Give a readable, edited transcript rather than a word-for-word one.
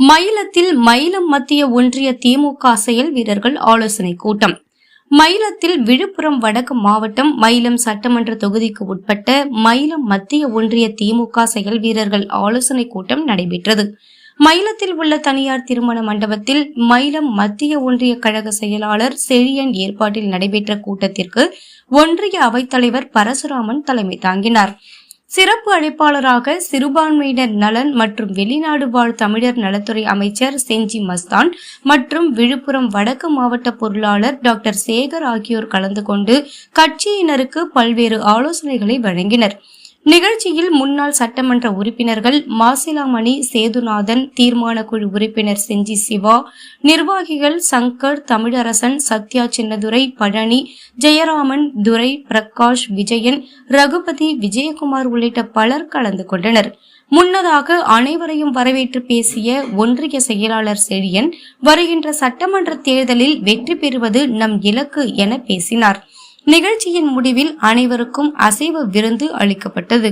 மயிலத்தில் மயிலம் மத்திய ஒன்றிய திமுக செயல் வீரர்கள் ஆலோசனை கூட்டம். மயிலத்தில் விழுப்புரம் வடக்கு மாவட்டம் மயிலம் சட்டமன்ற தொகுதிக்கு உட்பட்ட மயிலம் மத்திய ஒன்றிய திமுக செயல் வீரர்கள் ஆலோசனை கூட்டம் நடைபெற்றது. மயிலத்தில் உள்ள தனியார் திருமண மண்டபத்தில் மயிலம் மத்திய ஒன்றிய கழக செயலாளர் செழியன் ஏற்பாட்டில் நடைபெற்ற கூட்டத்திற்கு ஒன்றிய அவைத்தலைவர் பரசுராமன் தலைமை தாங்கினார். சிறப்பு அழைப்பாளராக சிறுபான்மையினர் நலன் மற்றும் வெளிநாடு வாழ் தமிழர் நலத்துறை அமைச்சர் செஞ்சி மஸ்தான் மற்றும் விழுப்புரம் வடக்கு மாவட்ட பொருளாளர் டாக்டர் சேகர் ஆகியோர் கலந்து கொண்டு கட்சியினருக்கு பல்வேறு ஆலோசனைகளை வழங்கினர். நிகழ்ச்சியில் முன்னாள் சட்டமன்ற உறுப்பினர்கள் மாசிலாமணி, சேதுநாதன், தீர்மான குழு உறுப்பினர் செஞ்சி சிவா, நிர்வாகிகள் சங்கர், தமிழரசன், சத்யா சின்னதுரை, பழனி, ஜெயராமன், துரை, பிரகாஷ், விஜயன், ரகுபதி, விஜயகுமார் உள்ளிட்ட பலர் கலந்து கொண்டனர். முன்னதாக அனைவரையும் வரவேற்று பேசிய ஒன்றிய செயலாளர் செழியன், வருகின்ற சட்டமன்ற தேர்தலில் வெற்றி பெறுவது நம் இலக்கு என பேசினார். நிகழ்ச்சியின் முடிவில் அனைவருக்கும் அசைவ விருந்து அளிக்கப்பட்டது.